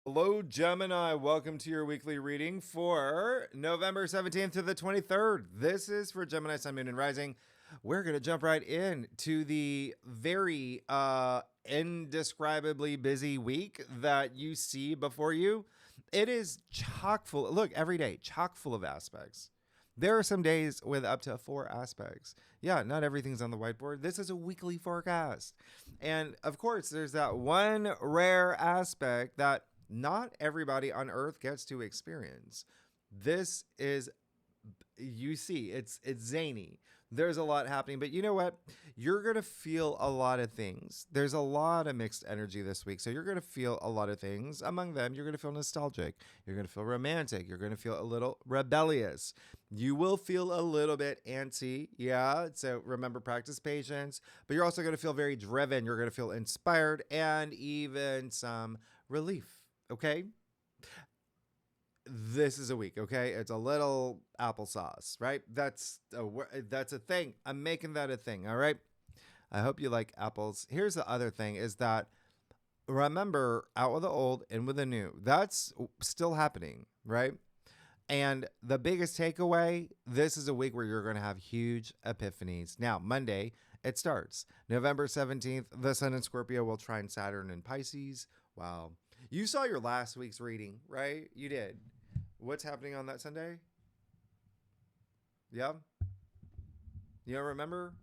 Hello, Gemini. Welcome to your weekly reading for November 17th to the 23rd. This is for Gemini, Sun, Moon, and Rising. We're going to jump right in to the very indescribably busy week that you see before you. It is chock full. Look, every day, chock full of aspects. There are some days with up to 4 aspects. Yeah, not everything's on the whiteboard. This is a weekly forecast. And of course, there's that one rare aspect that not everybody on earth gets to experience. This is, you see, it's zany. There's a lot happening, but you know what? You're going to feel a lot of things. There's a lot of mixed energy this week. So you're going to feel a lot of things. Among them, you're going to feel nostalgic. You're going to feel romantic. You're going to feel a little rebellious. You will feel a little bit antsy. Yeah. So remember, practice patience, but you're also going to feel very driven. You're going to feel inspired and even some relief. Okay. This is a week, okay? It's a little applesauce, right? That's a thing. I'm making that a thing, all right? I hope you like apples. Here's the other thing is that remember, out with the old, in with the new. That's still happening, right? And the biggest takeaway, this is a week where you're going to have huge epiphanies. Now, Monday, it starts. November 17th, the Sun in Scorpio will trine Saturn in Pisces. Wow. You saw your last week's reading, right? You did. What's happening on that Sunday? Yeah. You don't remember?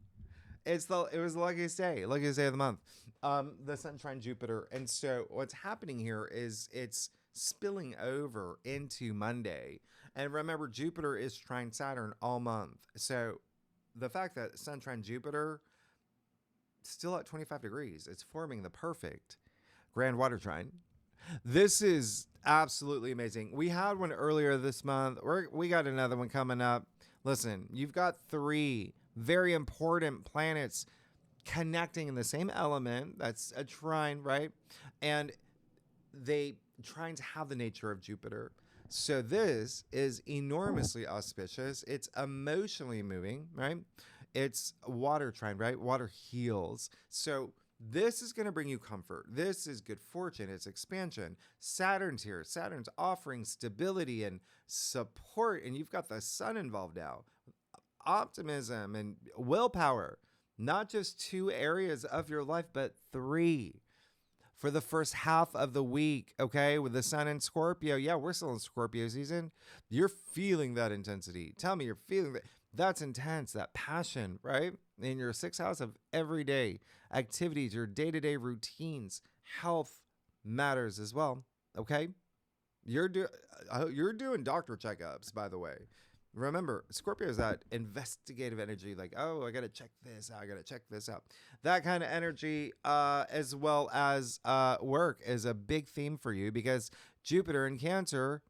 It was the luckiest day of the month. The Sun trine Jupiter. And so what's happening here is it's spilling over into Monday. And remember, Jupiter is trine Saturn all month. So the fact that Sun trine Jupiter still at 25 degrees, it's forming the perfect grand water trine. This is absolutely amazing. We had one earlier this month. We got another one coming up. Listen, you've got 3 very important planets connecting in the same element. That's a trine, right? And they trines have the nature of Jupiter. So this is enormously auspicious. It's emotionally moving, right? It's water trine, right? Water heals. So this is going to bring you comfort. This is good fortune. It's expansion. Saturn's here. Saturn's offering stability and support. And you've got the Sun involved now. Optimism and willpower. Not just 2 areas of your life, but 3 for the first half of the week. Okay. With the Sun in Scorpio. Yeah, we're still in Scorpio season. You're feeling that intensity. Tell me you're feeling that. That's intense, that passion, right? In your 6th house of everyday activities, your day-to-day routines, health matters as well, okay? You're doing doctor checkups, by the way. Remember, Scorpio is that investigative energy, like, oh, I got to check this out. I got to check this out. That kind of energy, as well as work, is a big theme for you because Jupiter in Cancer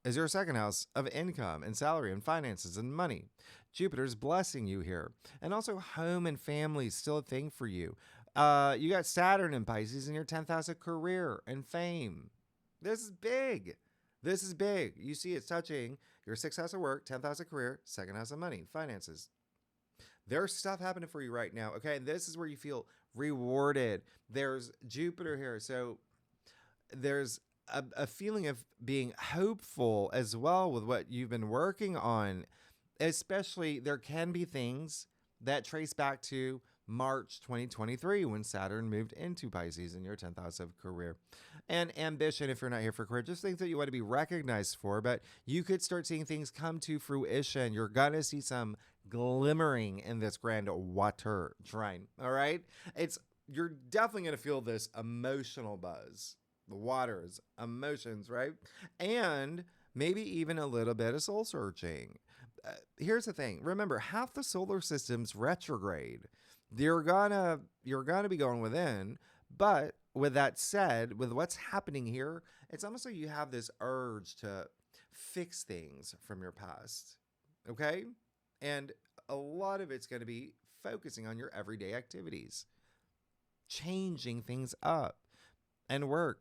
is your 2nd house of income and salary and finances and money. Jupiter's blessing you here. And also home and family is still a thing for you. You got Saturn in Pisces in your 10th house of career and fame. This is big. This is big. You see it's touching your 6th house of work, 10th house of career, 2nd house of money, finances. There's stuff happening for you right now. Okay. And this is where you feel rewarded. There's Jupiter here. So there's a feeling of being hopeful as well with what you've been working on. Especially, there can be things that trace back to March 2023 when Saturn moved into Pisces in your 10th house of career. And ambition, if you're not here for career, just things that you want to be recognized for, but you could start seeing things come to fruition. You're going to see some glimmering in this grand water trine, all right? You're definitely going to feel this emotional buzz. The waters, emotions, right? And maybe even a little bit of soul searching. Here's the thing. Remember, half the solar system's retrograde. You're gonna be going within. But with that said, with what's happening here, it's almost like you have this urge to fix things from your past. Okay? And a lot of it's going to be focusing on your everyday activities, changing things up, and work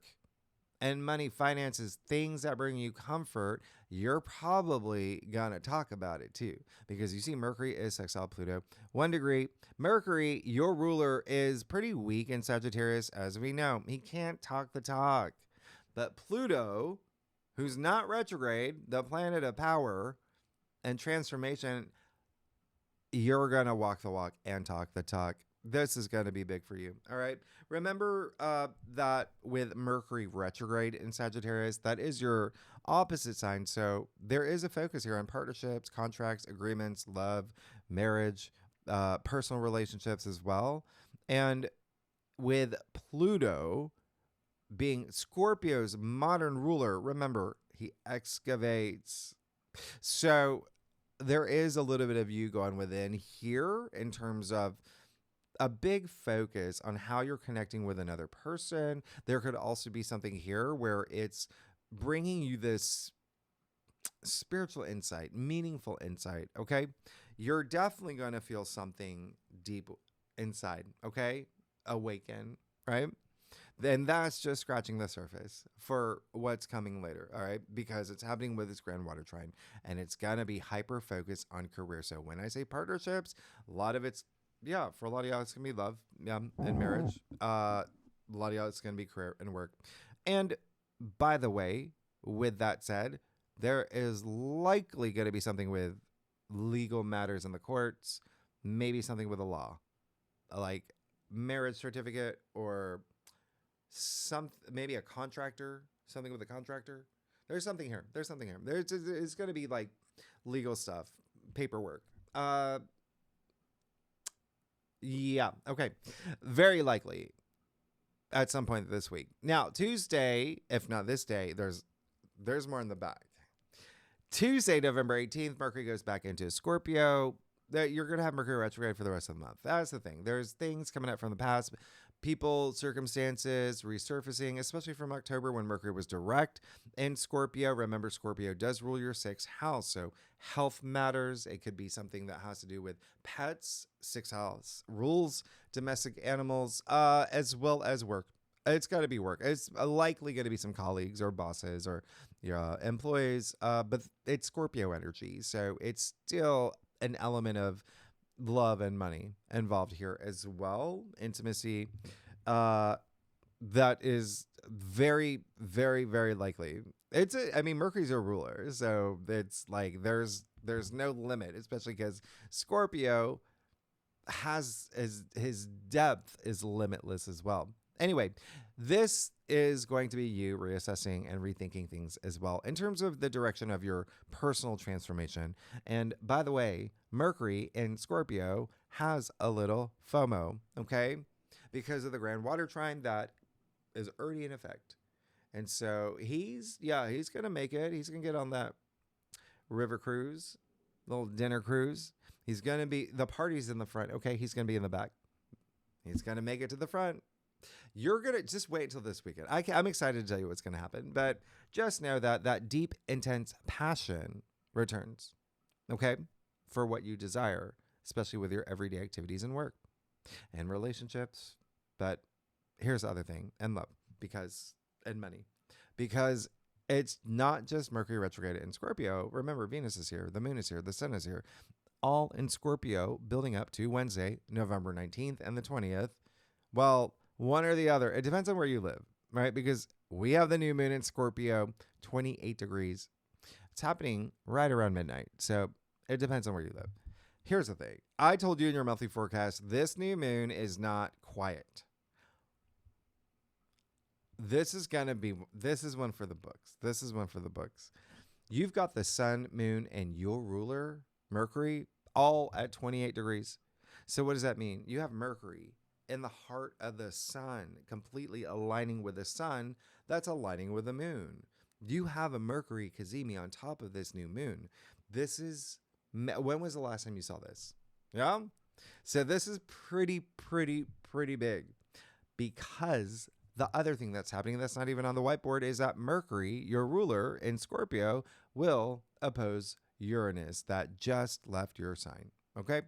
and money, finances, things that bring you comfort. You're probably gonna talk about it too, because you see Mercury is sextile Pluto 1 degree. Mercury, your ruler, is pretty weak in Sagittarius, as we know. He can't talk the talk. But Pluto, who's not retrograde, the planet of power and transformation, you're going to walk the walk and talk the talk. This is going to be big for you. All right. Remember that with Mercury retrograde in Sagittarius, that is your opposite sign. So there is a focus here on partnerships, contracts, agreements, love, marriage, personal relationships as well. And with Pluto being Scorpio's modern ruler, remember, he excavates. So there is a little bit of you going within here in terms of a big focus on how you're connecting with another person. There could also be something here where it's bringing you this spiritual insight, meaningful insight, okay? You're definitely going to feel something deep inside, okay? Awaken, right? Then that's just scratching the surface for what's coming later, all right? Because it's happening with this grand water trine, and it's going to be hyper focused on career. So when I say partnerships, a lot of it's, yeah, for a lot of y'all, it's going to be love, yeah, and marriage. A lot of y'all, it's going to be career and work. And by the way, with that said, there is likely going to be something with legal matters in the courts, maybe something with the law, like marriage certificate or maybe a contractor, something with a contractor. There's something here. It's going to be like legal stuff, paperwork. Yeah. Okay. Very likely at some point this week. Now, Tuesday, if not this day, there's more in the bag. Tuesday, November 18th, Mercury goes back into Scorpio. You're going to have Mercury retrograde for the rest of the month. That's the thing. There's things coming up from the past. People, circumstances, resurfacing, especially from October when Mercury was direct in Scorpio. Remember, Scorpio does rule your 6th house. So health matters. It could be something that has to do with pets, 6th house rules, domestic animals, as well as work. It's got to be work. It's likely going to be some colleagues or bosses or employees, but it's Scorpio energy. So it's still an element of love and money involved here as well. Intimacy, that is very, very, very likely. Mercury's a ruler, so it's like there's no limit, especially because Scorpio has his depth is limitless as well. Anyway, this is going to be you reassessing and rethinking things as well in terms of the direction of your personal transformation. And by the way, Mercury in Scorpio has a little FOMO, okay? Because of the grand water trine that is already in effect. And so he's going to make it. He's going to get on that river cruise, little dinner cruise. He's going to be, the party's in the front, okay? He's going to be in the back. He's going to make it to the front. You're going to just wait until this weekend. I'm excited to tell you what's going to happen, but just know that deep, intense passion returns, okay, for what you desire, especially with your everyday activities and work and relationships. But here's the other thing, and love, and money, because it's not just Mercury retrograde in Scorpio. Remember, Venus is here, the moon is here, the sun is here, all in Scorpio, building up to Wednesday, November 19th and the 20th. Well, one or the other. It depends on where you live, right? Because we have the new moon in Scorpio, 28 degrees. It's happening right around midnight. So it depends on where you live. Here's the thing. I told you in your monthly forecast, this new moon is not quiet. This is one for the books. You've got the sun, moon, and your ruler, Mercury, all at 28 degrees. So what does that mean? You have Mercury in the heart of the sun, completely aligning with the sun, that's aligning with the moon. You have a Mercury cazimi on top of this new moon. When was the last time you saw this? Yeah? So this is pretty big, because the other thing that's happening that's not even on the whiteboard is that Mercury, your ruler in Scorpio, will oppose Uranus that just left your sign. Okay?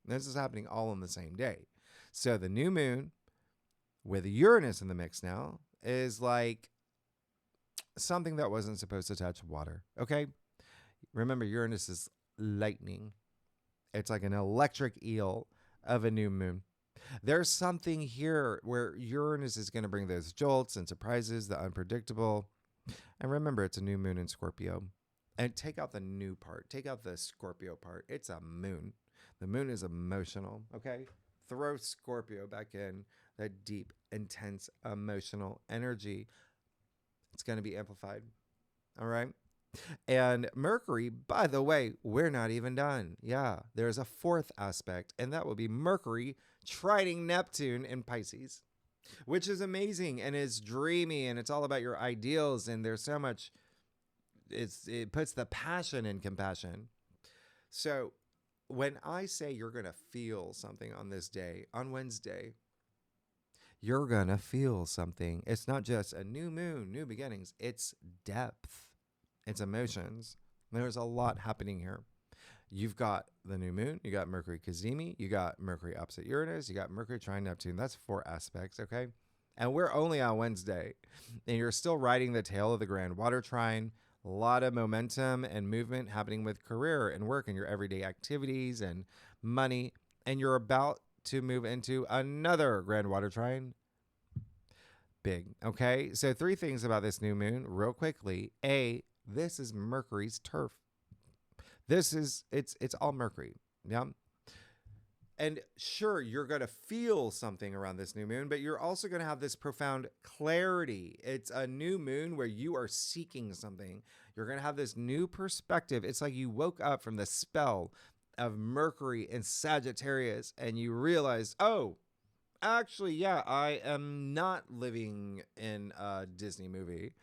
This is happening all on the same day. So the new moon with Uranus in the mix now is like something that wasn't supposed to touch water. Okay? Remember, Uranus is lightning. It's like an electric eel of a new moon. There's something here where Uranus is going to bring those jolts and surprises, the unpredictable. And remember, it's a new moon in Scorpio. And take out the new part. Take out the Scorpio part. It's a moon. The moon is emotional, okay? Throw Scorpio back in. That deep, intense, emotional energy. It's going to be amplified, all right? And Mercury, by the way, we're not even done. Yeah, there's a fourth aspect, and that will be Mercury trining Neptune in Pisces, which is amazing and is dreamy, and it's all about your ideals, and there's so much, it puts the passion in compassion. So when I say you're going to feel something on this day, on Wednesday, you're going to feel something. It's not just a new moon, new beginnings. It's depth. It's emotions. There's a lot happening here. You've got the new moon. You got Mercury Cazimi. You got Mercury opposite Uranus. You got Mercury trine Neptune. That's 4 aspects, okay? And we're only on Wednesday. And you're still riding the tail of the grand water trine. A lot of momentum and movement happening with career and work and your everyday activities and money. And you're about to move into another grand water trine. Big, okay? So 3 things about this new moon real quickly. A, this is Mercury's turf. This is, it's all Mercury, yeah? And sure, you're going to feel something around this new moon, but you're also going to have this profound clarity. It's a new moon where you are seeking something. You're going to have this new perspective. It's like you woke up from the spell of Mercury in Sagittarius and you realized, oh, actually, yeah, I am not living in a Disney movie.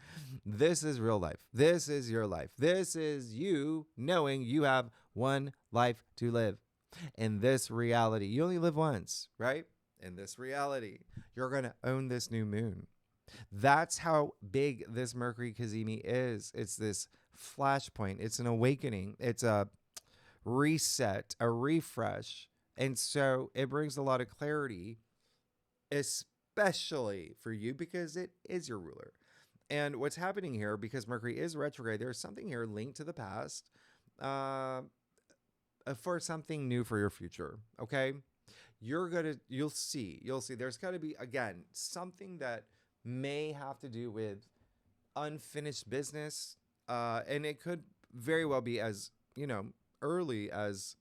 This is real life. This is your life. This is you knowing you have one life to live. In this reality, you only live once, right? In this reality, you're going to own this new moon. That's how big this Mercury Cazimi is. It's this flashpoint. It's an awakening. It's a reset, a refresh. And so it brings a lot of clarity, especially for you because it is your ruler. And what's happening here, because Mercury is retrograde, there's something here linked to the past for something new for your future, okay? You'll see. There's got to be, again, something that may have to do with unfinished business. And it could very well be as, early as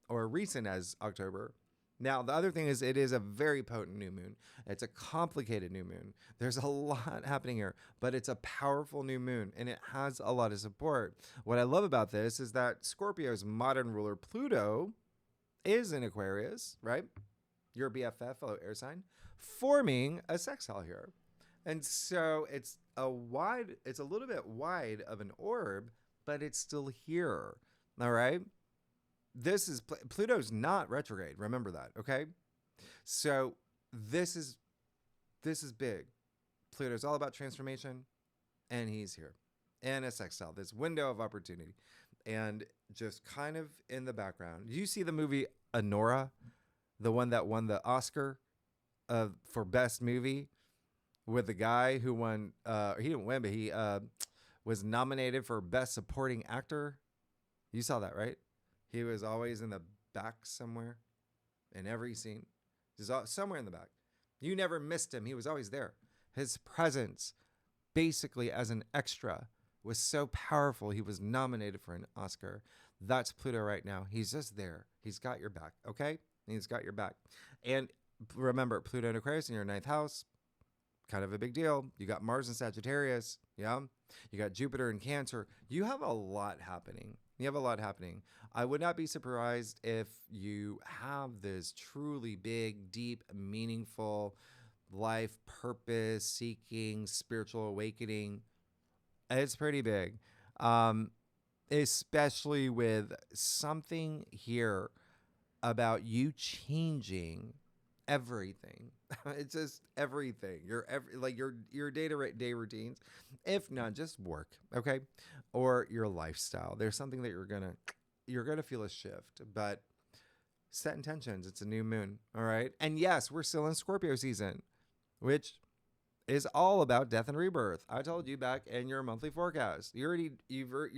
or recent as October. Now, the other thing is it is a very potent new moon. It's a complicated new moon. There's a lot happening here, but it's a powerful new moon, and it has a lot of support. What I love about this is that Scorpio's modern ruler, Pluto, is in Aquarius, right? Your BFF, fellow air sign, forming a sextile here. And so it's a little bit wide of an orb, but it's still here, all right? Pluto's not retrograde. Remember that, okay? So this is big. Pluto's all about transformation, and he's here. And a sextile, this window of opportunity. And just kind of in the background. Do you see the movie Anora? The one that won the Oscar for Best Movie? With the guy who won, he didn't win, but he was nominated for Best Supporting Actor. You saw that, right? He was always in the back somewhere in every scene. He's somewhere in the back. You never missed him. He was always there. His presence, basically as an extra, was so powerful. He was nominated for an Oscar. That's Pluto right now. He's just there. He's got your back, okay? He's got your back. And remember, Pluto in Aquarius in your 9th house, kind of a big deal. You got Mars in Sagittarius, yeah? You got Jupiter in Cancer. You have a lot happening. I would not be surprised if you have this truly big, deep, meaningful life purpose seeking, spiritual awakening. It's pretty big, especially with something here about you changing everything. It's just everything. Your day-to-day routines, if not just work, okay, or your lifestyle. There's something that you're gonna feel a shift, but set intentions. It's a new moon, all right. And yes, we're still in Scorpio season, which is all about death and rebirth. I told you back in your monthly forecast. You're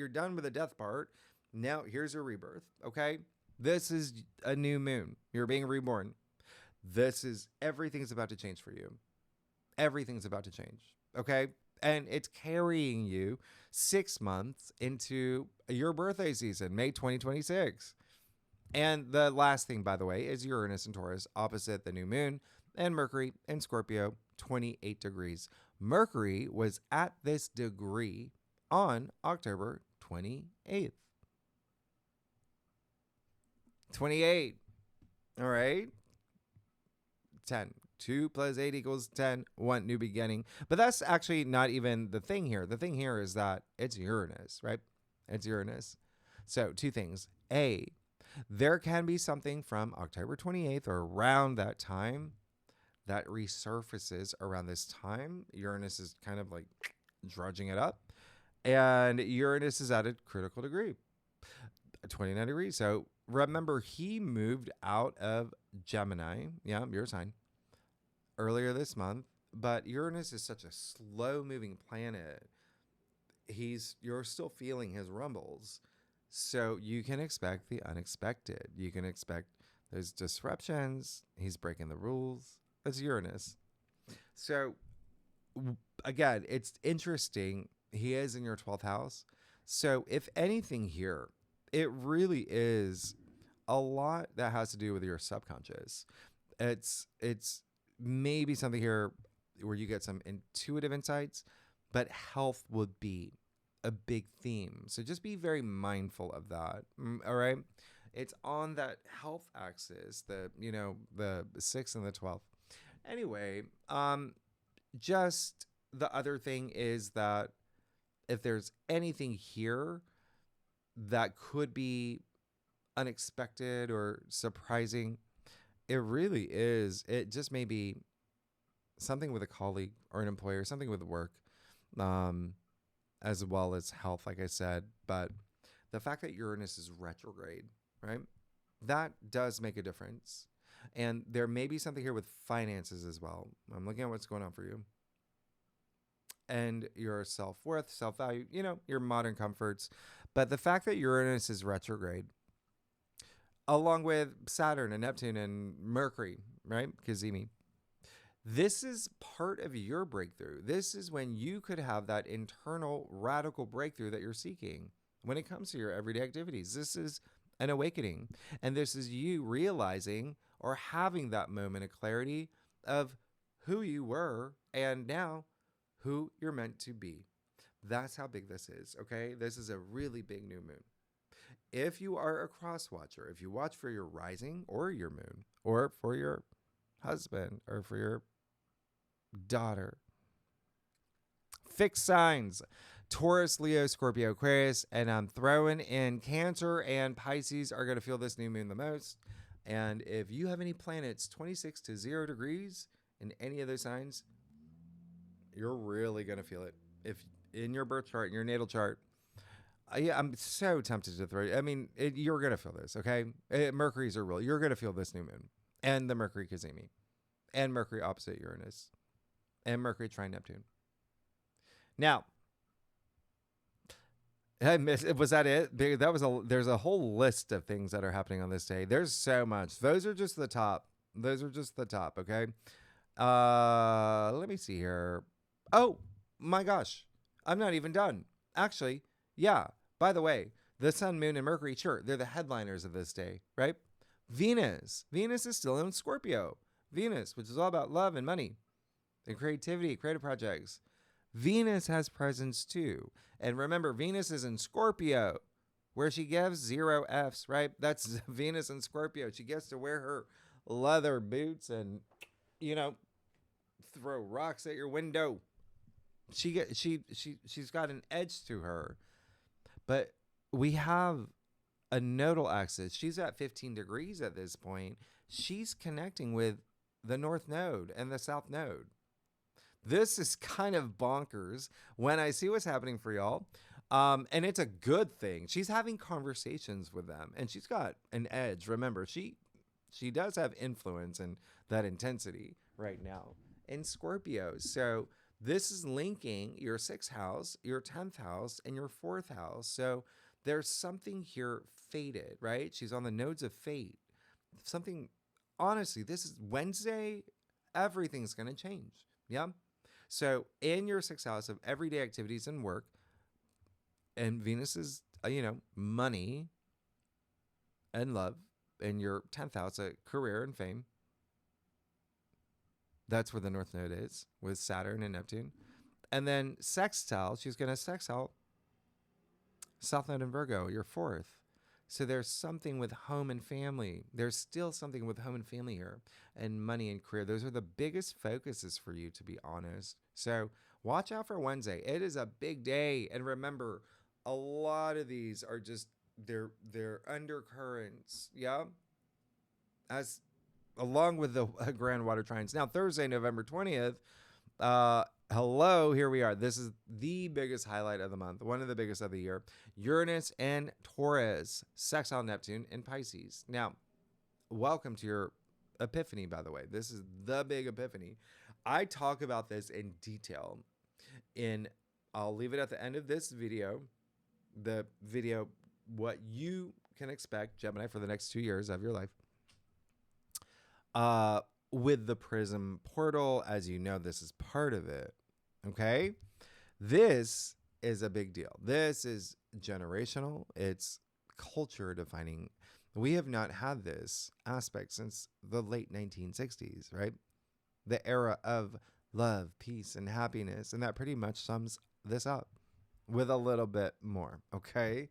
done with the death part. Now here's your rebirth, okay? This is a new moon. You're being reborn. Everything's about to change for you. Everything's about to change, okay? And it's carrying you 6 months into your birthday season, May 2026. And the last thing, by the way, is Uranus and Taurus opposite the new moon, and Mercury in Scorpio, 28 degrees. Mercury was at this degree on October 28th. 28. All right. 10. 2 plus 8 equals 10. 1 new beginning. But that's actually not even the thing here. The thing here is that it's Uranus, right? It's Uranus. So, two things. A, there can be something from October 28th or around that time that resurfaces around this time. Uranus is kind of like drudging it up. And Uranus is at a critical degree, 29 degrees. So remember, he moved out of Gemini. Yeah, your sign. Earlier this month. But Uranus is such a slow moving planet. You're still feeling his rumbles. So you can expect the unexpected. You can expect those disruptions. He's breaking the rules. That's Uranus. So again, it's interesting. He is in your 12th house. So if anything here, it really is a lot that has to do with your subconscious. It's maybe something here where you get some intuitive insights, but health would be a big theme. So just be very mindful of that. All right. It's on that health axis, the 6th and the 12th. Anyway, just the other thing is that if there's anything here that could be unexpected or surprising, it really is. It just may be something with a colleague or an employer, something with work, as well as health, like I said. But the fact that Uranus is retrograde, right? That does make a difference. And there may be something here with finances as well. I'm looking at what's going on for you. And your self-worth, self-value, your modern comforts. But the fact that Uranus is retrograde, along with Saturn and Neptune and Mercury, right? Kazemi. This is part of your breakthrough. This is when you could have that internal radical breakthrough that you're seeking when it comes to your everyday activities. This is an awakening. And this is you realizing or having that moment of clarity of who you were and now who you're meant to be. That's how big this is, okay? This is a really big new moon. If you are a cross watcher, if you watch for your rising or your moon, or for your husband or for your daughter, fixed signs: Taurus, Leo, Scorpio, Aquarius, and I'm throwing in Cancer and Pisces are going to feel this new moon the most. And if you have any planets 26 to 0 degrees in any of those signs, you're really going to feel it. If in your birth chart, in your natal chart, yeah, I'm so tempted to throw. You're going to feel this, okay? Mercury's are real. You're going to feel this new moon. And the Mercury Kazemi. And Mercury opposite Uranus. And Mercury trine Neptune. Now, was that it? There's a whole list of things that are happening on this day. There's so much. Those are just the top. Okay? Let me see here. Oh, my gosh. I'm not even done. Actually, yeah. By the way, the Sun, Moon, and Mercury, sure, they're the headliners of this day, right? Venus is still in Scorpio. Venus, which is all about love and money and creativity, creative projects. Venus has presence too. And remember, Venus is in Scorpio, where she gives 0 Fs, right? That's Venus in Scorpio. She gets to wear her leather boots and, throw rocks at your window. She's got an edge to her. But we have a nodal axis. She's at 15 degrees at this point. She's connecting with the North Node and the South Node. This is kind of bonkers when I see what's happening for y'all. And it's a good thing. She's having conversations with them, and she's got an edge. Remember, she does have influence and that intensity right now in Scorpio. So this is linking your 6th house, your 10th house, and your 4th house. So there's something here fated, right? She's on the nodes of fate. Something, honestly, this is Wednesday. Everything's going to change. Yeah. So in your sixth house of everyday activities and work, and Venus is, money and love, in your 10th house, career and fame. That's where the North Node is with Saturn and Neptune. And then sextile, she's going to sextile South Node in Virgo, your 4th. So there's something with home and family. There's still something with home and family here, and money and career. Those are the biggest focuses for you, to be honest. So watch out for Wednesday. It is a big day. And remember, a lot of these are just, they're undercurrents. Yeah. As along with the grand water trines. Now, Thursday, November 20th, hello, here we are. This is the biggest highlight of the month, one of the biggest of the year. Uranus and Taurus, sextile Neptune and Pisces. Now, welcome to your epiphany, by the way. This is the big epiphany. I talk about this in detail I'll leave it at the end of this video, what you can expect, Gemini, for the next 2 years of your life. With the Prism portal, as you know, this is part of it. Okay. This is a big deal. This is generational. It's culture defining. We have not had this aspect since the late 1960s, right? The era of love, peace, and happiness. And that pretty much sums this up with a little bit more. Okay.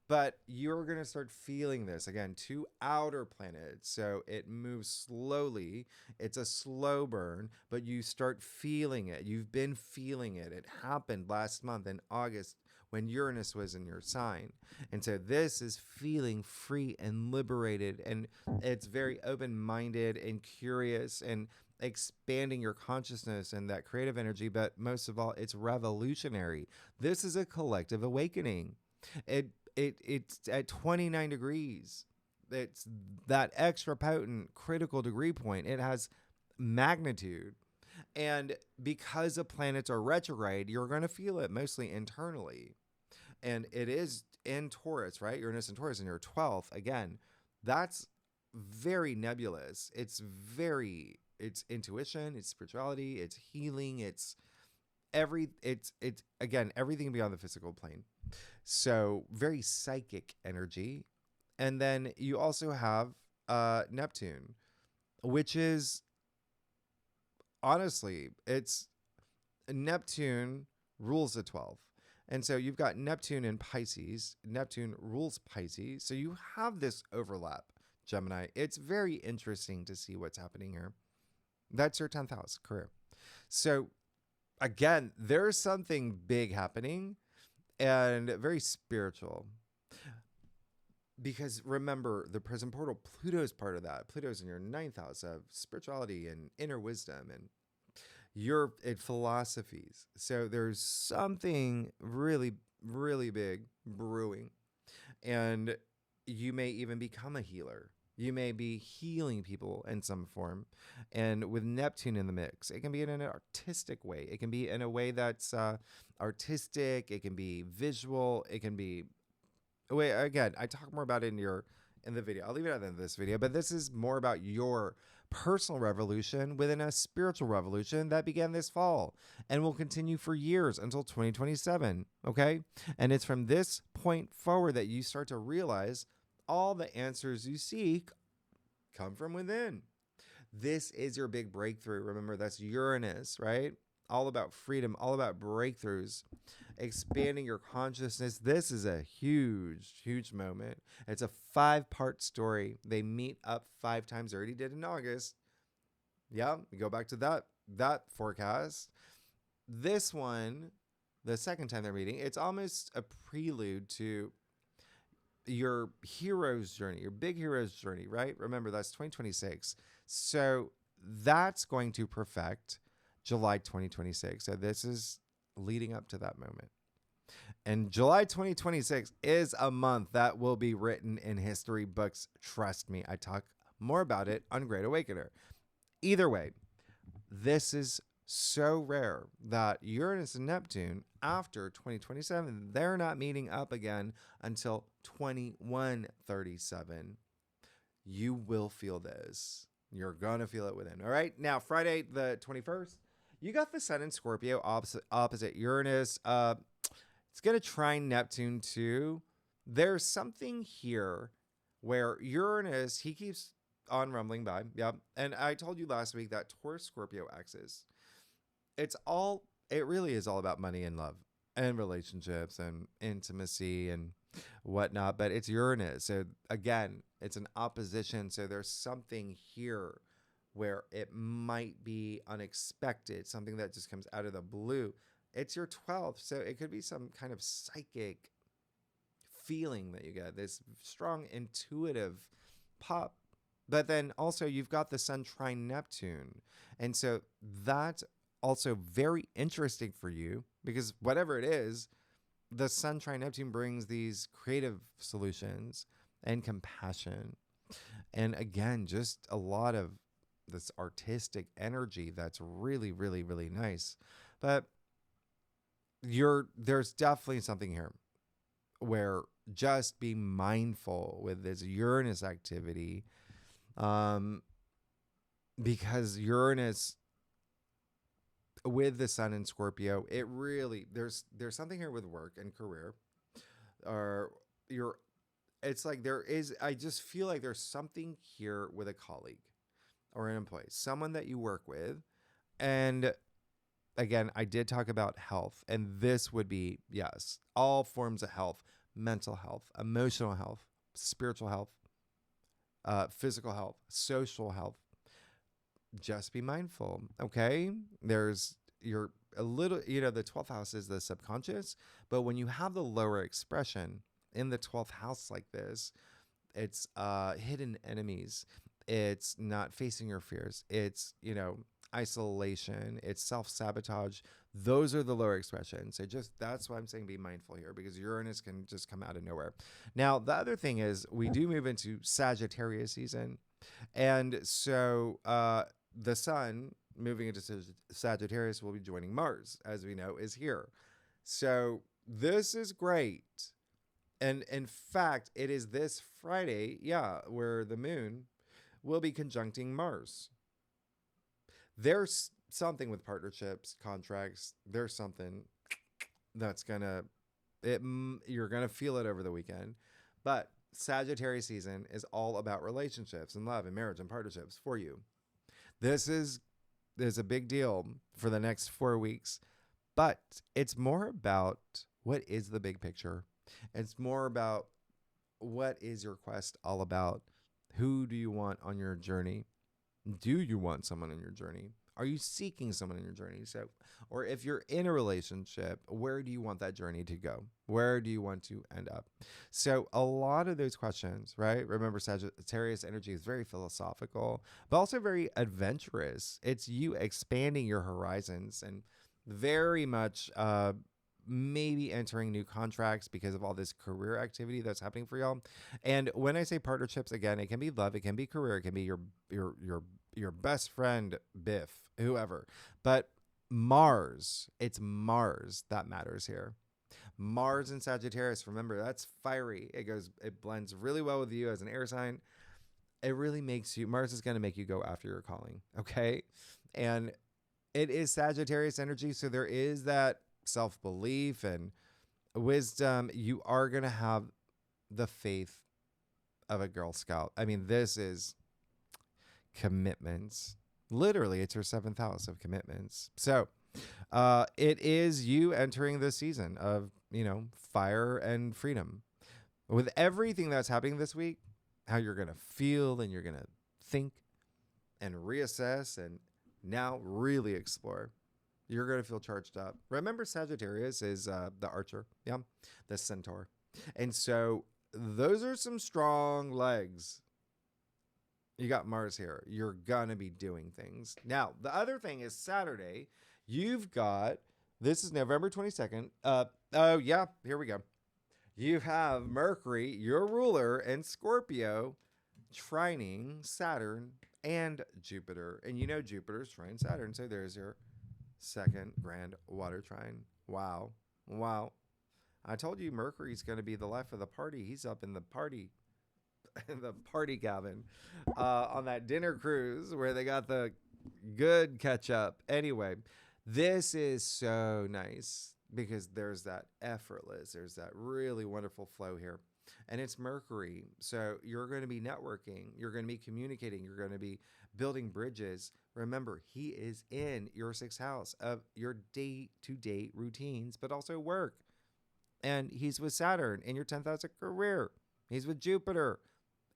But you're going to start feeling this again, 2 outer planets. So it moves slowly. It's a slow burn, but you start feeling it. You've been feeling it. It happened last month in August when Uranus was in your sign. And so this is feeling free and liberated. And it's very open-minded and curious and expanding your consciousness and that creative energy. But most of all, it's revolutionary. This is a collective awakening. It's at 29 degrees. It's that extra potent critical degree point. It has magnitude. And because the planets are retrograde, you're going to feel it mostly internally. And it is in Taurus, right? Uranus and Taurus in your 12th. Again, that's very nebulous. It's intuition, it's spirituality, it's healing, it's again, everything beyond the physical plane. So very psychic energy. And then you also have Neptune, which is, honestly, it's Neptune rules the 12th. And so you've got Neptune in Pisces. Neptune rules Pisces. So you have this overlap, Gemini. It's very interesting to see what's happening here. That's your 10th house, career. So again, there's something big happening and very spiritual. Because remember, the Prism portal, Pluto's part of that. Pluto's in your 9th house of spirituality and inner wisdom and your philosophies. So there's something really, really big brewing. And you may even become a healer. You may be healing people in some form. And with Neptune in the mix, it can be in an artistic way. It can be in a way that's artistic. It can be visual. It can be... Wait, again, I talk more about it in the video. I'll leave it at the end of this video. But this is more about your personal revolution within a spiritual revolution that began this fall and will continue for years until 2027. Okay? And it's from this point forward that you start to realize all the answers you seek come from within. This is your big breakthrough. Remember, that's Uranus, right? All about freedom, all about breakthroughs, expanding your consciousness. This is a huge, huge moment. It's a 5-part story. They meet up 5 times. They already did in August. Yeah, we go back to that forecast. This one, the second time they're meeting, it's almost a prelude to your hero's journey, your big hero's journey, right? Remember, that's 2026. So that's going to perfect July 2026. So this is leading up to that moment. And July 2026 is a month that will be written in history books. Trust me, I talk more about it on Great Awakener. Either way, this is so rare that Uranus and Neptune, after 2027, they're not meeting up again until 2137. You will feel this. You're going to feel it within. All right. Now, Friday, the 21st, You got the sun in Scorpio opposite Uranus. It's going to trine Neptune too. There's something here where Uranus, he keeps on rumbling by. Yep. And I told you last week that Taurus Scorpio axis, it really is all about money and love and relationships and intimacy and whatnot. But it's Uranus. So again, it's an opposition. So there's something here where it might be unexpected, something that just comes out of the blue. It's your 12th, so it could be some kind of psychic feeling that you get, this strong intuitive pop. But then also you've got the sun trine Neptune. And so that's also very interesting for you because whatever it is, the sun trine Neptune brings these creative solutions and compassion. And again, just a lot of this artistic energy that's really, really, really nice. But there's definitely something here where just be mindful with this Uranus activity, because Uranus with the sun in Scorpio, it really there's something here with work and career, or it's like I just feel like there's something here with a colleague or an employee, someone that you work with. And again, I did talk about health, and this would be, yes, all forms of health, mental health, emotional health, spiritual health, physical health, social health. Just be mindful, okay? You're a little, the 12th house is the subconscious, but when you have the lower expression in the 12th house like this, it's hidden enemies. It's not facing your fears. It's, isolation. It's self-sabotage. Those are the lower expressions. That's why I'm saying be mindful here, because Uranus can just come out of nowhere. Now, the other thing is we do move into Sagittarius season. And so the sun moving into Sagittarius will be joining Mars, as we know, is here. So this is great. And in fact, it is this Friday, where the moon will be conjuncting Mars. There's something with partnerships, contracts. There's something that's you're gonna feel it over the weekend. But Sagittarius season is all about relationships and love and marriage and partnerships for you. This is a big deal for the next 4 weeks, but it's more about what is the big picture. It's more about what is your quest all about? Who do you want on your journey? Do you want someone in your journey? Are you seeking someone in your journey? So, or if you're in a relationship, where do you want that journey to go? Where do you want to end up? So a lot of those questions, right? Remember, Sagittarius energy is very philosophical, but also very adventurous. It's you expanding your horizons and very much maybe entering new contracts because of all this career activity that's happening for y'all. And when I say partnerships, again, it can be love, it can be career, it can be your best friend, Biff, whoever. But Mars, it's Mars that matters here. Mars and Sagittarius, remember, that's fiery. It blends really well with you as an air sign. It really makes you, Mars is going to make you go after your calling, okay? And it is Sagittarius energy, so there is that self-belief and wisdom. You are going to have the faith of a Girl Scout. I mean, this is commitments. Literally, it's your 7th house of commitments. So it is you entering the season of, fire and freedom. With everything that's happening this week, how you're going to feel and you're going to think and reassess and now really explore. You're going to feel charged up. Remember, Sagittarius is the archer, the centaur. And so those are some strong legs. You got Mars here. You're going to be doing things. Now, the other thing is Saturday. This is November 22nd. Here we go. You have Mercury, your ruler, and Scorpio trining Saturn and Jupiter. And Jupiter's trine Saturn. So there's your second grand water trine. Wow. I told you Mercury's going to be the life of the party. He's up in the party cabin on that dinner cruise where they got the good catch up. Anyway, This is so nice because there's that effortless, there's that really wonderful flow here. And it's Mercury. So you're going to be networking, you're going to be communicating, you're going to be building bridges. Remember, he is in your sixth house of your day to day routines, but also work. And he's with Saturn in your 10th house of career. He's with Jupiter,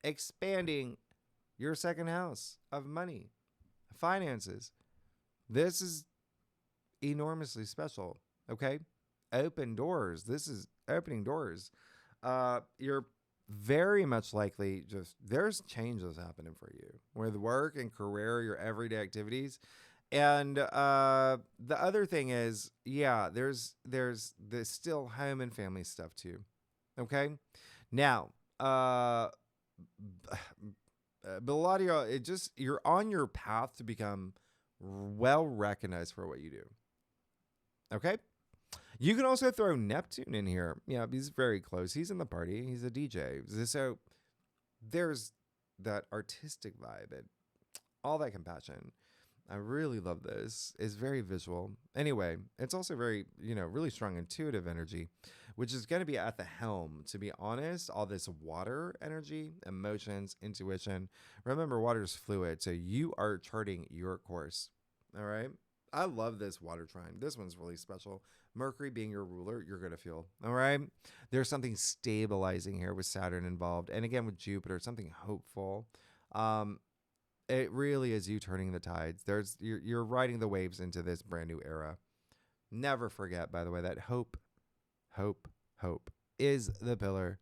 expanding your second house of money, finances. This is enormously special. Okay. Open doors. This is opening doors. You're very much likely there's changes happening for you with work and career, your everyday activities. And the other thing is, yeah, there's still home and family stuff too. Okay. Now, but a lot of y'all, you're on your path to become well recognized for what you do. Okay. You can also throw Neptune in here. Yeah, he's very close. He's in the party. He's a DJ. So there's that artistic vibe and all that compassion. I really love this. It's very visual. Anyway, it's also very, really strong intuitive energy, which is going to be at the helm, to be honest. All this water energy, emotions, intuition. Remember, water is fluid, so you are charting your course. All right? I love this water trine. This one's really special. Mercury being your ruler, you're going to feel. All right? There's something stabilizing here with Saturn involved. And again, with Jupiter, something hopeful. It really is you turning the tides. You're riding the waves into this brand new era. Never forget, by the way, that hope is the pillar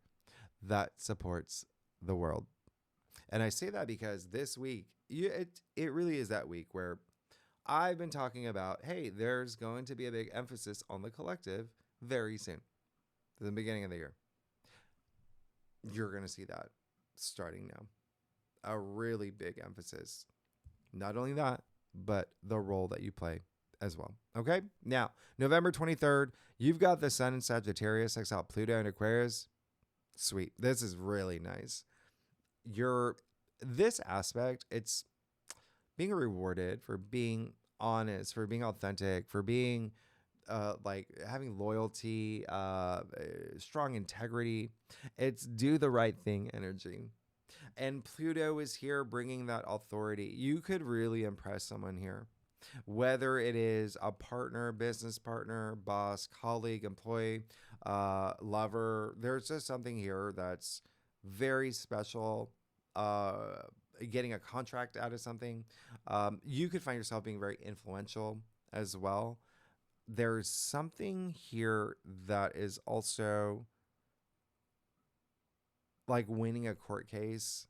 that supports the world. And I say that because this week, it really is that week where I've been talking about, hey, there's going to be a big emphasis on the collective very soon, at the beginning of the year. You're going to see that starting now. A really big emphasis. Not only that, but the role that you play as well. Okay? Now, November 23rd, you've got the Sun in Sagittarius, exile Pluto in Aquarius. Sweet. This is really nice. This aspect, it's being rewarded for being honest, for being authentic, for being having loyalty, strong integrity. It's do the right thing energy. And Pluto is here bringing that authority. You could really impress someone here, whether it is a partner, business partner, boss, colleague, employee, lover. There's just something here that's very special. Getting a contract out of something. You could find yourself being very influential as well. There's something here that is also like winning a court case,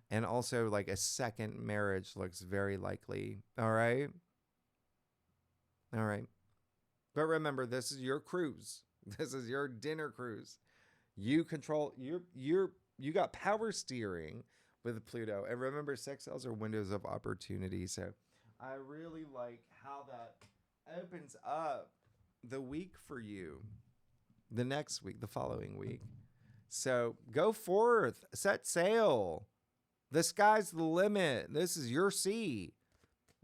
and also like a second marriage looks very likely. All right. But remember, this is your cruise. This is your dinner cruise. You control you got power steering with Pluto. And remember, sex cells are windows of opportunity. So I really like how that opens up the week for you. The next week, the following week. So go forth, set sail. The sky's the limit. This is your sea.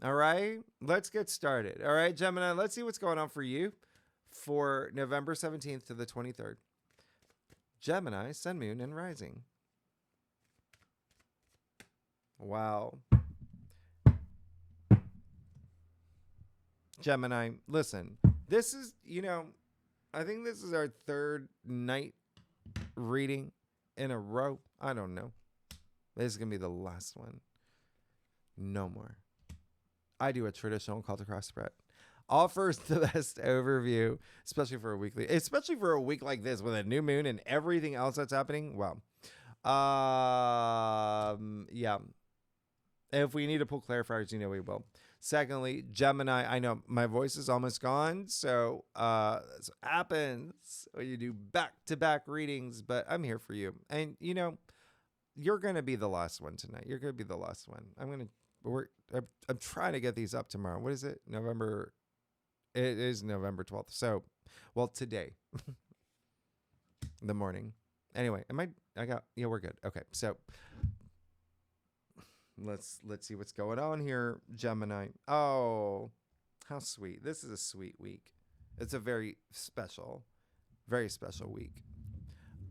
All right, let's get started. All right, Gemini, let's see what's going on for you for November 17th to the 23rd. Gemini, Sun, Moon, and Rising. Wow. Gemini, listen, this is, I think this is our third night reading in a row. I don't know. This is going to be the last one. No more. I do a traditional call to cross spread. Offers the best overview, especially for a week like this with a new moon and everything else that's happening. Wow. Yeah. If we need to pull clarifiers, we will. Secondly, Gemini, I know my voice is almost gone, so this happens when you do back-to-back readings, but I'm here for you. And, you're going to be the last one tonight. You're going to be the last one. I'm trying to get these up tomorrow. What is it? It is November 12th. So, today, the morning. Anyway, we're good. Okay. So let's see what's going on here, Gemini. Oh, How sweet. This is a sweet week. It's a very special week.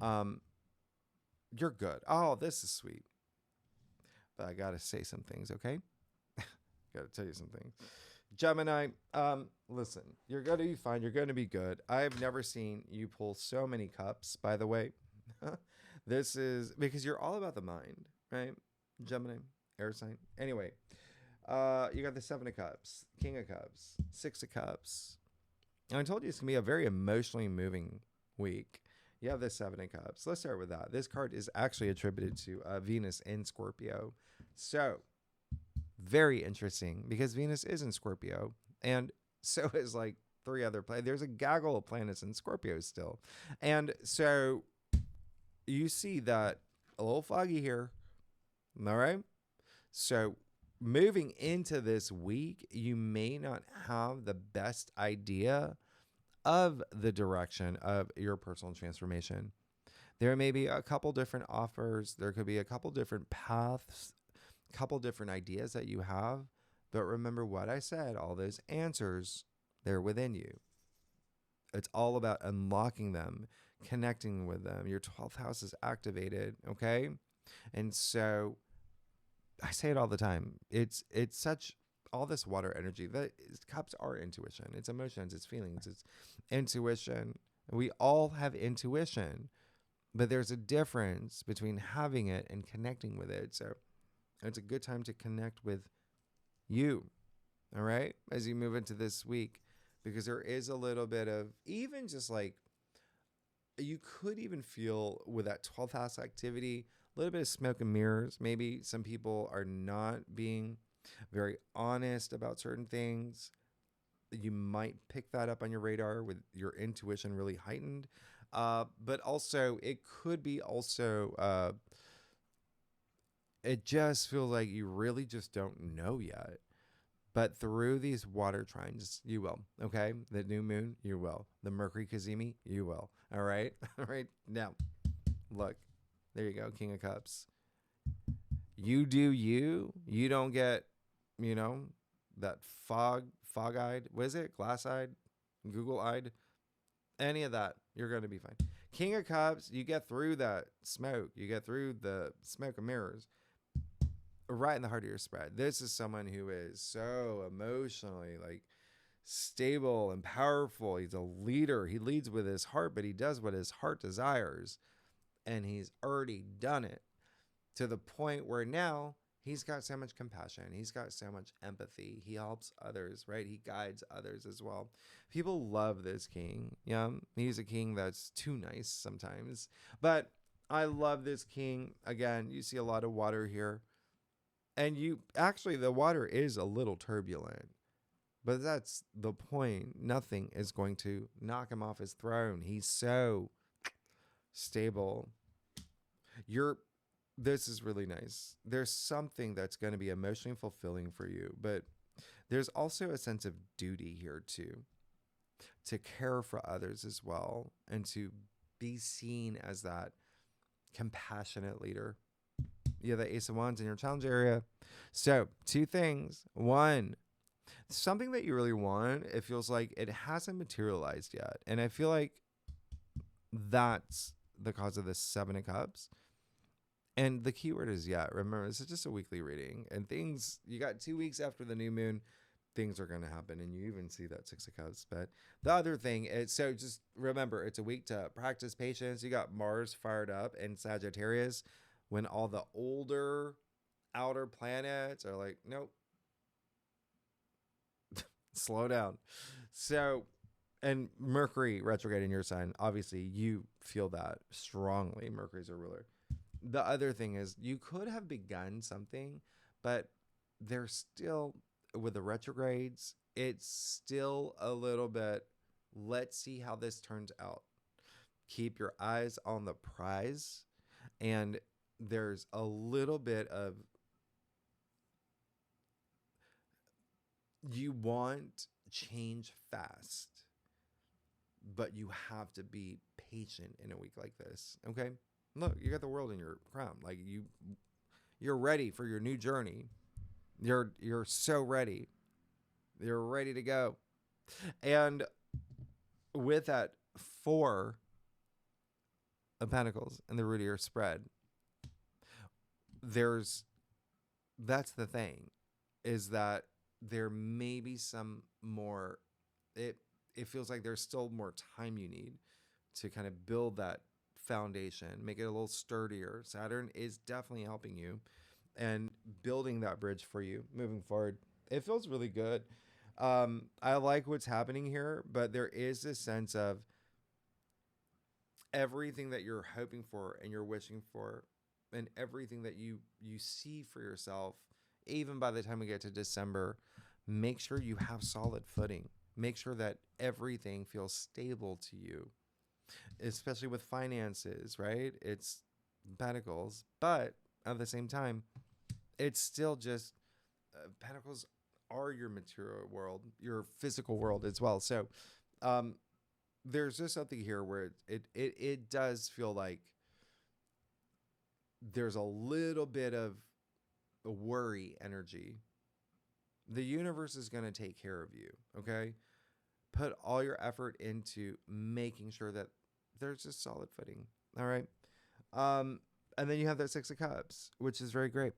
You're good. Oh, this is sweet. But I gotta say some things, okay? Gotta tell you some things. Gemini, listen, you're gonna be fine. You're gonna be good. I've never seen you pull so many cups, by the way. This is because you're all about the mind, right? Gemini, air sign. Anyway, you got the 7 of Cups, King of Cups, 6 of Cups. And I told you it's gonna be a very emotionally moving week. You have the 7 of Cups. Let's start with that. This card is actually attributed to Venus in Scorpio. So, very interesting because Venus is in Scorpio. And so is like 3 other planets. There's a gaggle of planets in Scorpio still. And so you see that a little foggy here. All right. So moving into this week, you may not have the best idea of the direction of your personal transformation. There may be a couple different offers. There could be a couple different paths, a couple different ideas that you have. But remember what I said, all those answers, they're within you. It's all about unlocking them, connecting with them. Your 12th house is activated, okay? And so I say it all the time. It's such all this water energy. The cups are intuition. It's emotions, it's feelings, it's intuition. We all have intuition, but there's a difference between having it and connecting with it. So it's a good time to connect with you, all right, as you move into this week, because there is a little bit of even just like you could even feel with that 12th house activity, a little bit of smoke and mirrors. Maybe some people are not being very honest about certain things. You might pick that up on your radar with your intuition really heightened. But also it could be also, it just feels like you really just don't know yet. But through these water trines, you will. Okay? The new moon, you will. The Mercury Kazemi, you will. All right? All right. Now, look. There you go. King of Cups. You do you. You don't get, that fog-eyed. What is it? Glass-eyed? Google-eyed? Any of that. You're going to be fine. King of Cups, you get through that smoke. You get through the smoke and mirrors. Right in the heart of your spread. This is someone who is so emotionally stable and powerful. He's a leader. He leads with his heart, but he does what his heart desires. And he's already done it to the point where now he's got so much compassion. He's got so much empathy. He helps others, right? He guides others as well. People love this king. Yeah, he's a king that's too nice sometimes. But I love this king. Again, you see a lot of water here. And the water is a little turbulent, but that's the point. Nothing is going to knock him off his throne. He's so stable. This is really nice. There's something that's going to be emotionally fulfilling for you, but there's also a sense of duty here too, to care for others as well, and to be seen as that compassionate leader. You have the Ace of Wands in your challenge area. So 2 things. 1, something that you really want, it feels like it hasn't materialized yet. And I feel like that's the cause of this 7 of Cups. And the keyword is yet. Remember, this is just a weekly reading. And you got 2 weeks after the new moon, things are going to happen. And you even see that 6 of Cups. But the other thing is, so just remember, it's a week to practice patience. You got Mars fired up in Sagittarius, when all the older outer planets are like, nope, slow down. So, and Mercury retrograde in your sign, obviously you feel that strongly. Mercury's a ruler. The other thing is you could have begun something, but there's still, with the retrogrades, it's still a little bit, let's see how this turns out. Keep your eyes on the prize. And there's a little bit of, you want change fast, but you have to be patient in a week like this. Okay? Look, you got the world in your crown. Like you're ready for your new journey. You're so ready. You're ready to go. And with that 4 of Pentacles and the root of your spread, that's the thing, is that there may be some more, it feels like there's still more time you need to kind of build that foundation, make it a little sturdier. Saturn is definitely helping you and building that bridge for you moving forward. It feels really good. I like what's happening here, but there is this sense of everything that you're hoping for and you're wishing for, and everything that you see for yourself, even by the time we get to December, make sure you have solid footing. Make sure that everything feels stable to you, especially with finances, right? It's Pentacles, but at the same time, it's still just Pentacles are your material world, your physical world as well. So there's just something here where it does feel like there's a little bit of worry energy. The universe is going to take care of you, okay? Put all your effort into making sure that there's just solid footing, all right? And then you have that 6 of Cups, which is very great.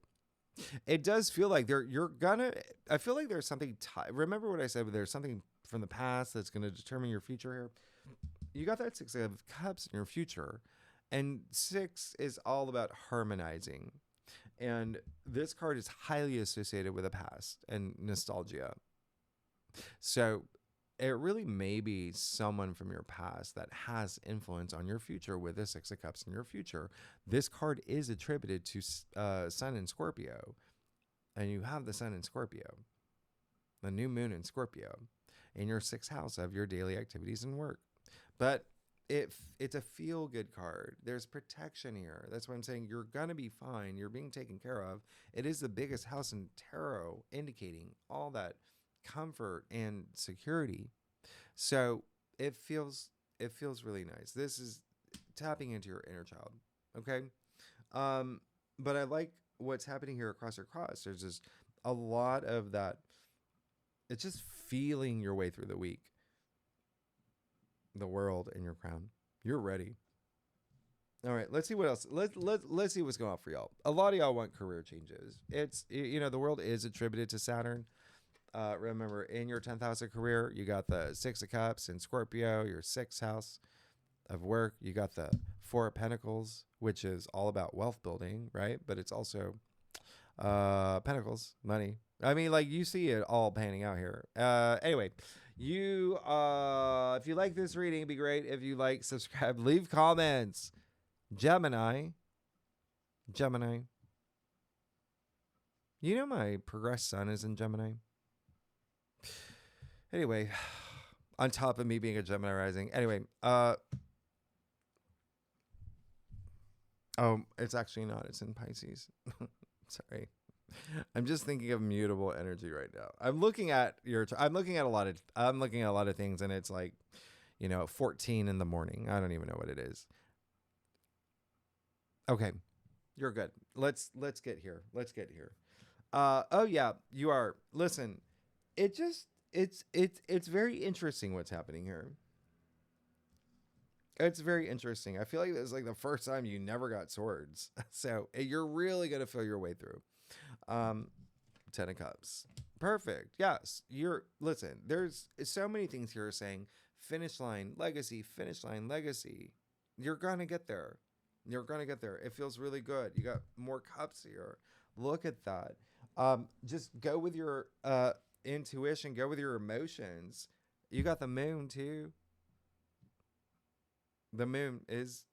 It does feel like I feel like there's something, remember what I said, there's something from the past that's going to determine your future here. You got that 6 of Cups in your future, and 6 is all about harmonizing. And this card is highly associated with the past and nostalgia. So it really may be someone from your past that has influence on your future with the 6 of Cups in your future. This card is attributed to Sun in Scorpio. And you have the Sun in Scorpio, the new moon in Scorpio, in your 6th house of your daily activities and work. But it's a feel-good card. There's protection here. That's why I'm saying you're going to be fine. You're being taken care of. It is the biggest house in tarot, indicating all that comfort and security. So it feels really nice. This is tapping into your inner child. Okay. But I like what's happening here across your cross. There's just a lot of that. It's just feeling your way through the week, the world, and your crown. You're ready. All right, let's see what else. Let's see what's going on for y'all. A lot of y'all want career changes. It's, the world is attributed to Saturn. Remember, in your 10th house of career, you got the 6 of Cups in Scorpio, your 6th house of work. You got the 4 of Pentacles, which is all about wealth building, right? But it's also Pentacles, money. I mean, like, you see it all panning out here. Anyway, you if you like this reading, it'd be great if you like, subscribe, leave comments. Gemini. You know my progressed sun is in Gemini. Anyway, on top of me being a Gemini rising. Anyway, oh, it's actually not. It's in Pisces. Sorry. I'm just thinking of mutable energy right now. I'm looking at a lot of things, and it's like, 14 in the morning. I don't even know what it is. Okay. You're good. Let's get here. Oh yeah, you are. Listen, it's very interesting what's happening here. It's very interesting. I feel like this is like the first time you never got swords. So you're really going to feel your way through. 10 of Cups. Perfect. Yes. Listen, there's so many things here saying finish line, legacy, finish line, legacy. You're going to get there. It feels really good. You got more cups here. Look at that. Just go with your intuition, go with your emotions. You got the moon too. The moon is,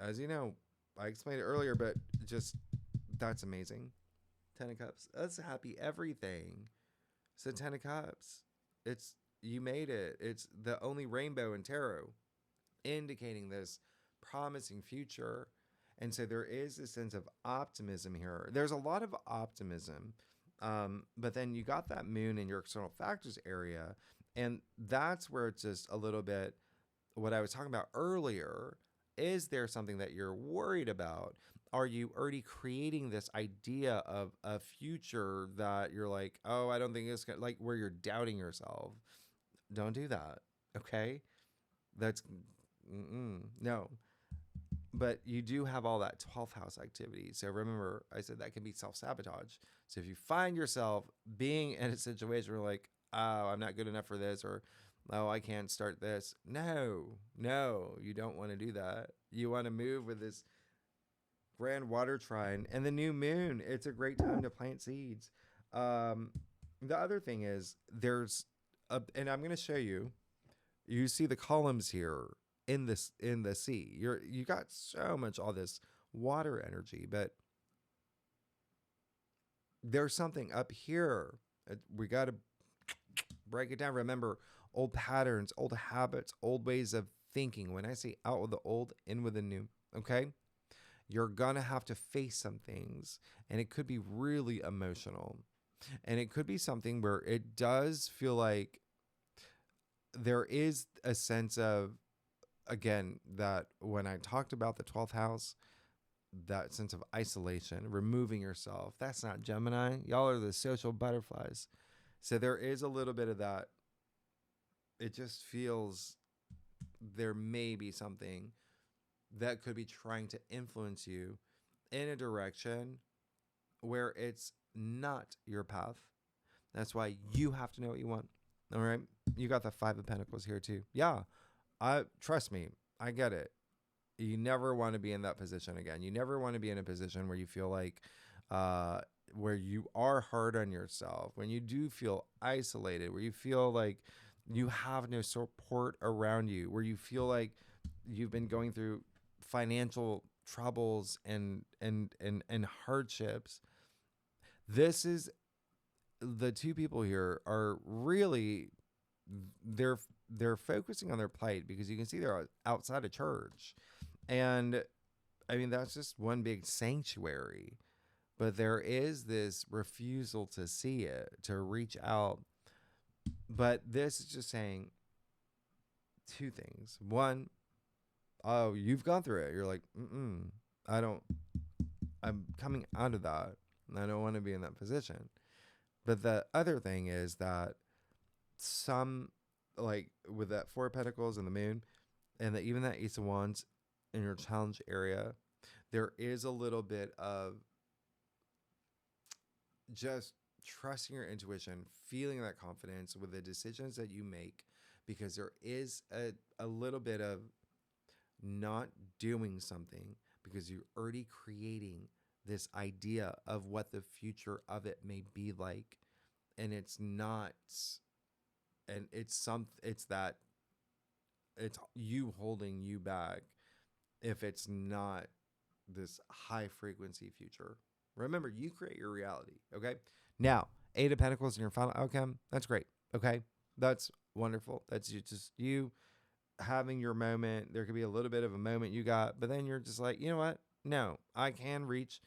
as you know, I explained it earlier, but just, that's amazing. 10 of Cups. That's happy everything. So 10 of Cups. You made it. It's the only rainbow in tarot, indicating this promising future. And so there is a sense of optimism here. There's a lot of optimism. But then you got that moon in your external factors area. And that's where it's just a little bit what I was talking about earlier Is there something that you're worried about? Are you already creating this idea of a future that you're like, oh, I don't think it's gonna, like, where you're doubting yourself? Don't do that. Okay. That's no. But you do have all that 12th house activity. So remember, I said that can be self-sabotage. So if you find yourself being in a situation where like, oh, I'm not good enough for this, or oh, I can't start this. No, you don't want to do that. You want to move with this grand water trine and the new moon. It's a great time to plant seeds. The other thing is and I'm going to show you. You see the columns here in the sea. You got so much all this water energy, but there's something up here. We got to break it down. Remember, old patterns, old habits, old ways of thinking. When I say out with the old, in with the new, okay? You're gonna have to face some things, and it could be really emotional, and it could be something where it does feel like there is a sense of, again, that when I talked about the 12th house, that sense of isolation, removing yourself. That's not Gemini. Y'all are the social butterflies. So there is a little bit of that. It just feels there may be something that could be trying to influence you in a direction where it's not your path. That's why you have to know what you want. All right. You got the 5 of Pentacles here too. Yeah. Trust me, I get it. You never want to be in that position again. You never want to be in a position where you feel like, where you are hard on yourself, when you do feel isolated, where you feel like you have no support around you, where you feel like you've been going through financial troubles and hardships. This is the 2 people here are really, they're focusing on their plight because you can see they're outside of church. And I mean, that's just one big sanctuary, but there is this refusal to see it, to reach out. But this is just saying 2 things. One, oh, you've gone through it. You're like, I'm coming out of that. And I don't want to be in that position. But the other thing is that some, like with that 4 of Pentacles and the moon, and even that Ace of Wands in your challenge area, there is a little bit of just trusting your intuition, feeling that confidence with the decisions that you make, because there is a little bit of not doing something because you're already creating this idea of what the future of it may be like. And it's not, and it's you holding you back if it's not this high frequency future. Remember, you create your reality. Okay. Now, 8 of Pentacles in your final outcome. That's great. Okay. That's wonderful. That's just you having your moment. There could be a little bit of a moment you got, but then you're just like, you know what? No, I can reach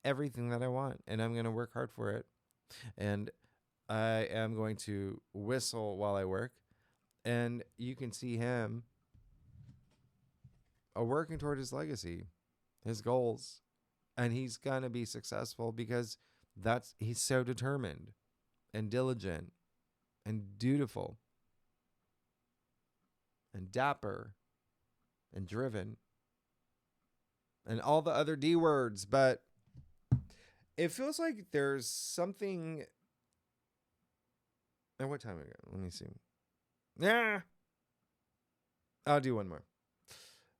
everything that I want, and I'm going to work hard for it. And I am going to whistle while I work. And you can see him working toward his legacy, his goals. And he's going to be successful because he's so determined and diligent and dutiful and dapper and driven and all the other D words. But it feels like there's something. And what time ago? Let me see. Yeah. I'll do one more.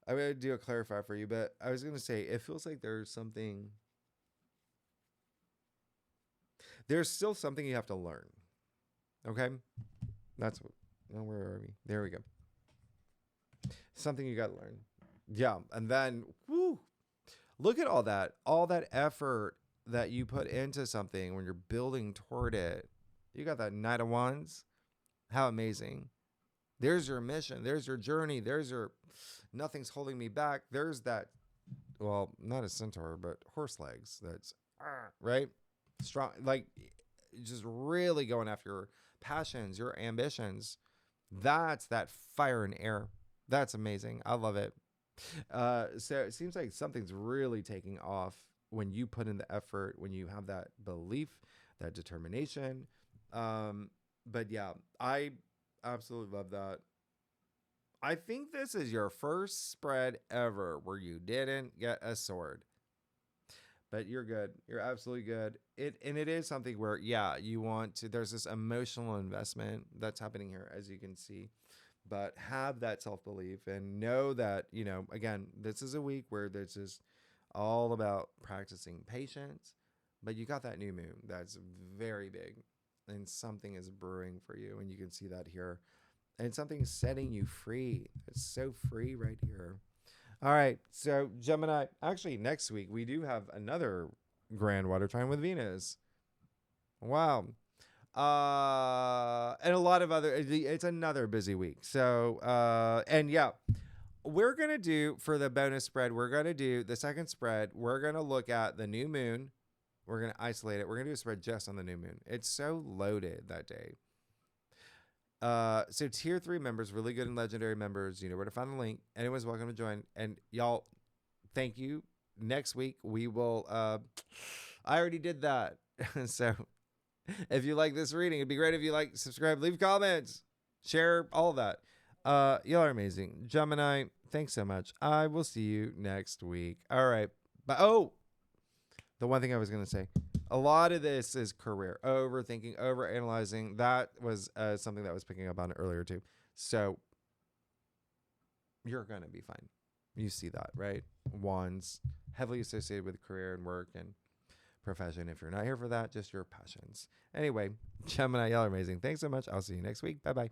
I'm going to do a clarify for you, but I was going to say, it feels like there's still something you have to learn. Okay? That's what, where are we? There we go. Something you got to learn. Yeah. And then, look at all that effort that you put into something when you're building toward it. You got that Knight of Wands. How amazing. There's your mission. There's your journey. There's your nothing's holding me back. There's that, well, not a centaur, but horse legs. That's right. Strong, like just really going after your passions, your ambitions. That's that fire and air. That's amazing. I love it. So it seems like something's really taking off when you put in the effort, when you have that belief, that determination. But yeah, I absolutely love that. I think this is your first spread ever where you didn't get a sword. But you're good. You're absolutely good. It is something where yeah, you want to there's this emotional investment that's happening here as you can see. But have that self-belief and know that, again, this is a week where this is all about practicing patience, but you got that new moon that's very big and something is brewing for you and you can see that here. And something's setting you free. It's so free right here. All right. So, Gemini, actually, next week we do have another grand water trine with Venus. Wow. And a lot of other, it's another busy week. So, and yeah, we're going to do for the bonus spread, we're going to do the second spread. We're going to look at the new moon. We're going to isolate it. We're going to do a spread just on the new moon. It's so loaded that day. So tier 3 members, really good and legendary members, you know where to find the link. Anyone's welcome to join. And y'all, thank you. Next week we will I already did that. So if you like this reading, it'd be great if you like, subscribe, leave comments, share, all of that. Y'all are amazing. Gemini, thanks so much. I will see you next week. All right. But the one thing I was going to say, a lot of this is career, overthinking, overanalyzing. That was something that I was picking up on earlier too. So you're going to be fine. You see that, right? Wands, heavily associated with career and work and profession. If you're not here for that, just your passions. Anyway, Gemini, y'all are amazing. Thanks so much. I'll see you next week. Bye-bye.